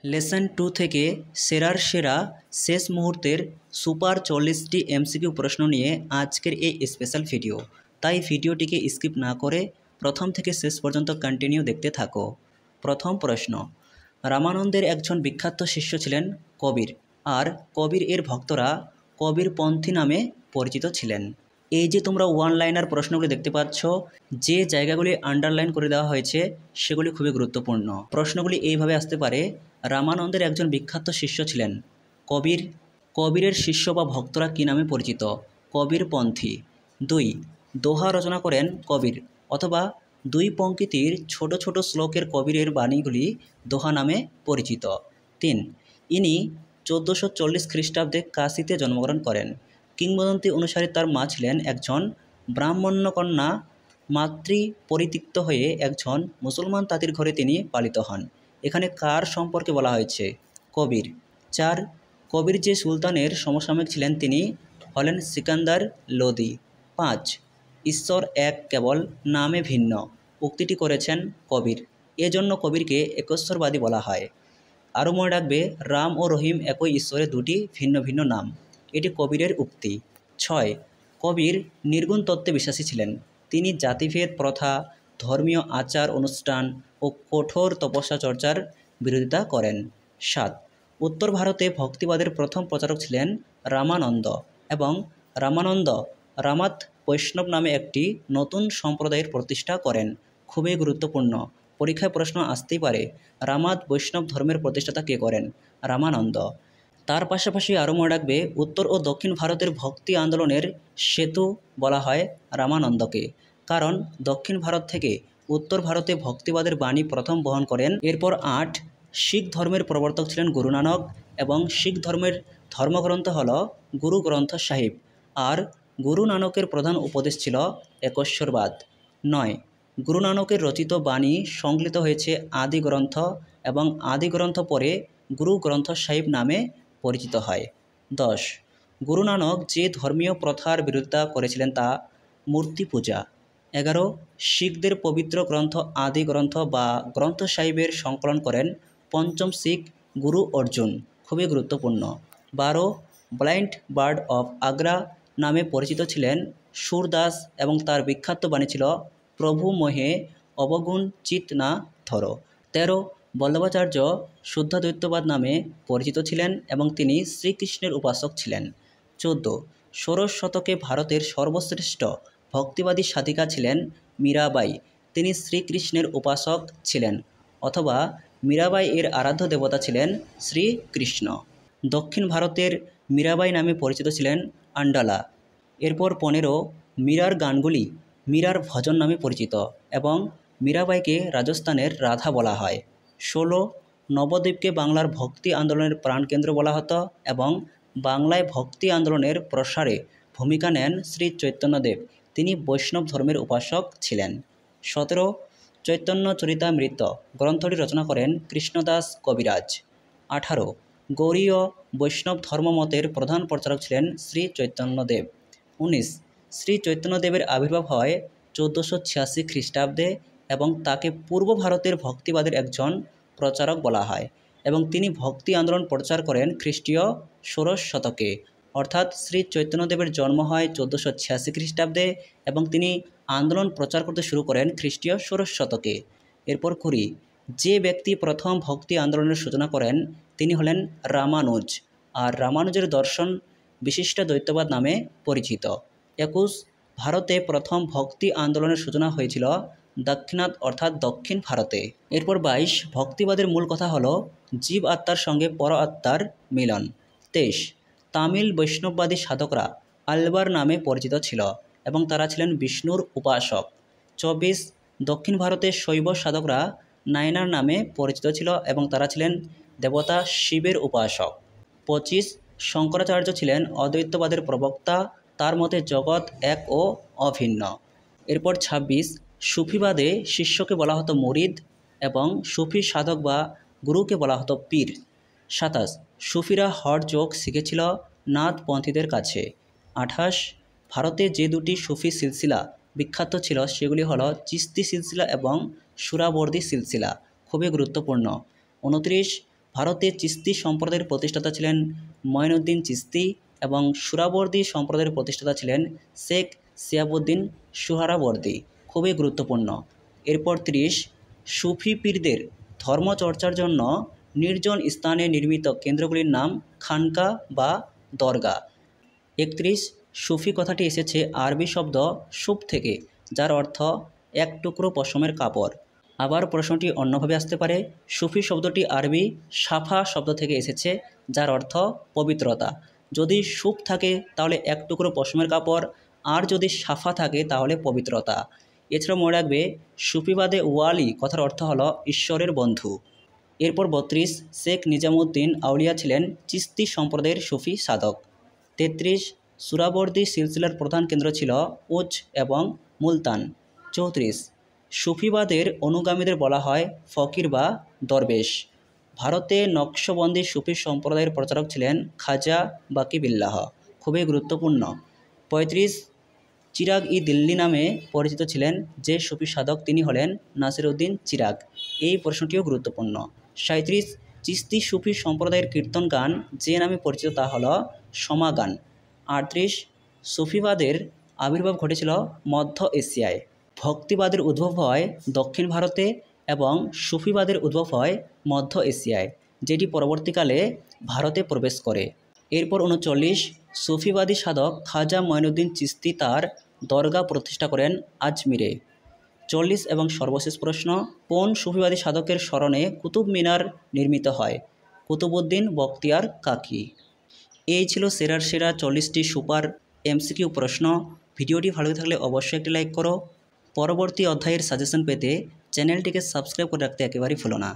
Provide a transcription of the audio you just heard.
Lesson 2 থেকে সেরার সেরা শেষ মুহূর্তের সুপার 40টি এমসিকিউ প্রশ্ন নিয়ে আজকের এই স্পেশাল ভিডিও। তাই ভিডিওটিকে স্কিপ না করে প্রথম থেকে শেষ পর্যন্ত কন্টিনিউ দেখতে থাকো। প্রথম প্রশ্ন, রামানন্দের একজন বিখ্যাত শিষ্য ছিলেন কবির, আর কবির এর ভক্তরা কবিরপন্থী নামে পরিচিত ছিলেন। এই যে তোমরা ওয়ান লাইনার প্রশ্নগুলি দেখতে পাচ্ছ, যে জায়গাগুলি আন্ডারলাইন করে দেওয়া হয়েছে সেগুলি খুবই গুরুত্বপূর্ণ। প্রশ্নগুলি এইভাবে আসতে পারে: রামানন্দের একজন বিখ্যাত শিষ্য ছিলেন কবির, কবিরের শিষ্য বা ভক্তরা কী নামে পরিচিত? কবিরপন্থী। 2, দোহা রচনা করেন কবির, অথবা 2 পংক্তির ছোট ছোট শ্লোকের কবিরের বাণীগুলি দোহা নামে পরিচিত। 3, ইনি 1440 খ্রিস্টাব্দে কাশীতে জন্মগ্রহণ করেন। কিংবদন্তি অনুসারে তার মা ছিলেন একজন ব্রাহ্মণ্যকন্যা। মাতৃ পরিত্যক্ত হয়ে একজন মুসলমান তাঁতির ঘরে তিনি পালিত হন। এখানে কার সম্পর্কে বলা হয়েছে? কবির। 4, কবির যে সুলতানের সমসাময়িক ছিলেন তিনি হলেন সিকান্দার লোদি। 5, ঈশ্বর এক কেবল নামে ভিন্ন উক্তিটি করেছেন কবির, এজন্য কবিরকে একশ্বরবাদী বলা হয়। আরও মনে রাখবে, রাম ও রহিম একই ঈশ্বরের দুটি ভিন্ন ভিন্ন নাম, এটি কবিরের উক্তি। 6, কবির নির্গুণ তত্ত্বে বিশ্বাসী ছিলেন। তিনি জাতিভেদ প্রথা, ধর্মীয় আচার অনুষ্ঠান ও কঠোর তপস্যা চর্চার বিরোধিতা করেন। 7, উত্তর ভারতে ভক্তিবাদের প্রথম প্রচারক ছিলেন রামানন্দ, এবং রামানন্দ রামাত বৈষ্ণব নামে একটি নতুন সম্প্রদায়ের প্রতিষ্ঠা করেন। খুবই গুরুত্বপূর্ণ, পরীক্ষায় প্রশ্ন আসতেই পারে, রামাত বৈষ্ণব ধর্মের প্রতিষ্ঠাতা কে করেন? রামানন্দ। তার পাশাপাশি আরও মনে রাখবে, উত্তর ও দক্ষিণ ভারতের ভক্তি আন্দোলনের সেতু বলা হয় রামানন্দকে, কারণ দক্ষিণ ভারত থেকে উত্তর ভারতে ভক্তিবাদের বাণী প্রথম বহন করেন। এরপর 8, শিখ ধর্মের প্রবর্তক ছিলেন গুরু নানক, এবং শিখ ধর্মের ধর্মগ্রন্থ হল গুরু গ্রন্থ সাহিব, আর গুরু নানকের প্রধান উপদেশ ছিল একশ্বরবাদ। 9, গুরু নানকের রচিত বাণী সংকলিত হয়েছে আদি গ্রন্থ, এবং আদি গ্রন্থ পরে গুরু গ্রন্থ সাহিব নামে পরিচিত হয়। 10, গুরু নানক যে ধর্মীয় প্রথার বিরোধিতা করেছিলেন তা মূর্তি পূজা। 11, শিখদের পবিত্র গ্রন্থ আদি গ্রন্থ বা গ্রন্থ সাহিবের সংকলন করেন পঞ্চম শিখ গুরু অর্জুন, খুবই গুরুত্বপূর্ণ। 12, ব্লাইন্ড বার্ড অফ আগ্রা নামে পরিচিত ছিলেন সুরদাস, এবং তার বিখ্যাত বাণী ছিল প্রভু মোহে অবগুণ চিত না ধরো। 13, বল্লভাচার্য শুদ্ধাদ্বৈতবাদ নামে পরিচিত ছিলেন, এবং তিনি শ্রীকৃষ্ণের উপাসক ছিলেন। 14, ষোড়শ শতকে ভারতের সর্বশ্রেষ্ঠ ভক্তিবাদী সাধিকা ছিলেন মীরাবাই, তিনি শ্রীকৃষ্ণের উপাসক ছিলেন, অথবা মীরাবাই এর আরাধ্য দেবতা ছিলেন শ্রীকৃষ্ণ। দক্ষিণ ভারতের মীরাবাই নামে পরিচিত ছিলেন আন্ডালা। এরপর 15, মীরার গানগুলি মীরার ভজন নামে পরিচিত, এবং মীরাবাইকে রাজস্থানের রাধা বলা হয়। 16, নবদ্বীপকে বাংলার ভক্তি আন্দোলনের প্রাণকেন্দ্র বলা হতো, এবং বাংলায় ভক্তি আন্দোলনের প্রসারে ভূমিকা নেন শ্রী চৈতন্যদেব, তিনি বৈষ্ণব ধর্মের উপাসক ছিলেন। 17, চৈতন্য চরিতামৃত গ্রন্থটি রচনা করেন কৃষ্ণদাস কবিরাজ। 18, গৌড়ীয় বৈষ্ণব ধর্মমতের প্রধান প্রচারক ছিলেন শ্রী চৈতন্যদেব। 19, শ্রী চৈতন্যদেবের আবির্ভাব হয় 1486 খ্রিস্টাব্দে, এবং তাকে পূর্ব ভারতের ভক্তিবাদের একজন প্রচারক বলা হয়, এবং তিনি ভক্তি আন্দোলন প্রচার করেন খ্রিস্টীয় ষোড়শ শতকে, অর্থাৎ শ্রী চৈতন্যদেবের জন্ম হয় 1486 খ্রিস্টাব্দে, এবং তিনি আন্দোলন প্রচার করতে শুরু করেন খ্রিস্টীয় ষোড়শ শতকে। এরপর 20, যে ব্যক্তি প্রথম ভক্তি আন্দোলনের সূচনা করেন তিনি হলেন রামানুজ, আর রামানুজের দর্শন বিশিষ্ট দ্বৈতবাদ নামে পরিচিত। 21, ভারতে প্রথম ভক্তি আন্দোলনের সূচনা হয়েছিল দাক্ষিণাত্য অর্থাৎ দক্ষিণ ভারতে। এরপর 22, ভক্তিবাদের মূল কথা হলো জীব আত্মার সঙ্গে পর আত্মার মিলন। 23, তামিল বৈষ্ণববাদী সাধকরা আলবার নামে পরিচিত ছিল, এবং তারা ছিলেন বিষ্ণুর উপাসক। 24, দক্ষিণ ভারতের শৈব সাধকরা নায়নার নামে পরিচিত ছিল, এবং তারা ছিলেন দেবতা শিবের উপাসক। 25, শঙ্করাচার্য ছিলেন অদ্বৈতবাদের প্রবক্তা, তার মতে জগৎ এক ও অভিন্ন। এরপর 26, সুফিবাদে শিষ্যকে বলা হতো মুরিদ, এবং সুফি সাধক বা গুরুকে বলা হতো পীর। 27, সুফিরা হঠ যোগ শিখেছিল নাথপন্থীদের কাছে। 28, ভারতে যে দুটি সুফি সিলসিলা বিখ্যাত ছিল সেগুলি হলো চিস্তি সিলসিলা এবং সুরাবর্দী সিলসিলা, খুবই গুরুত্বপূর্ণ। 29, ভারতে চিস্তি সম্প্রদায়ের প্রতিষ্ঠাতা ছিলেন মঈনুদ্দিন চিস্তি এবং সুরাবর্দী সম্প্রদায়ের প্রতিষ্ঠাতা ছিলেন শেখ শিহাবুদ্দিন সুহরাবর্দী। খুবই গুরুত্বপূর্ণ। এরপর 30, সুফি পীরদের ধর্মচর্চার জন্য নির্জন স্থানে নির্মিত কেন্দ্রগুলির নাম খানকা বা দরগা। 31, সুফি কথাটি এসেছে আরবি শব্দ সুফ থেকে, যার অর্থ এক টুকরো পশমের কাপড়। আবার প্রশ্নটি অন্যভাবে আসতে পারে, সুফি শব্দটি আরবি সাফা শব্দ থেকে এসেছে, যার অর্থ পবিত্রতা। যদি সুফ থাকে তাহলে এক টুকরো পশমের কাপড়, আর যদি সাফা থাকে তাহলে পবিত্রতা। এছাড়াও মনে রাখবে, সুফিবাদে ওয়ালি কথার অর্থ হলো ঈশ্বরের বন্ধু। এরপর 32, শেখ নিজামুদ্দিন আউলিয়া ছিলেন চিস্তি সম্প্রদায়ের সুফি সাধক। 33, সুরাবর্দী সিলসিলার প্রধান কেন্দ্র ছিল উচ এবং মুলতান। 34, সুফিবাদের অনুগামীদের বলা হয় ফকির বা দরবেশ। ভারতে নকশবন্দি সুফি সম্প্রদায়ের প্রচারক ছিলেন খাজা বাকিবিল্লাহ। খুবই গুরুত্বপূর্ণ। 35, চিরাগ ই দিল্লি নামে পরিচিত ছিলেন যে সুফি সাধক, তিনি হলেন নাসিরউদ্দিন চিরাগ। এই প্রশ্নটিও গুরুত্বপূর্ণ। 37, চিস্তি সুফি সম্প্রদায়ের কীর্তন গান যে নামে পরিচিত তা হল সমাগান। 38, সুফিবাদের আবির্ভাব ঘটেছিল মধ্য এশিয়ায়। ভক্তিবাদের উদ্ভব হয় দক্ষিণ ভারতে এবং সুফিবাদের উদ্ভব হয় মধ্য এশিয়ায়, যেটি পরবর্তীকালে ভারতে প্রবেশ করে। এরপর 39, সুফিবাদী সাধক খাজা মঈনুদ্দিন চিস্তি তার দরগা প্রতিষ্ঠা করেন আজমিরে। 40 এবং সর্বশেষ প্রশ্ন, কোন সুফিবাদী সাধকের স্মরণে কুতুব মিনার নির্মিত হয়? কুতুবউদ্দিন বখতিয়ার কাকি। এই ছিল সেরার সেরা 40টি সুপার এমসিকিউ প্রশ্ন। ভিডিওটি ভালো থাকলে অবশ্যই একটি লাইক করো। পরবর্তী অধ্যায়ের সাজেশন পেতে চ্যানেলটিকে সাবস্ক্রাইব করে রাখতে একেবারেই ভুলো না।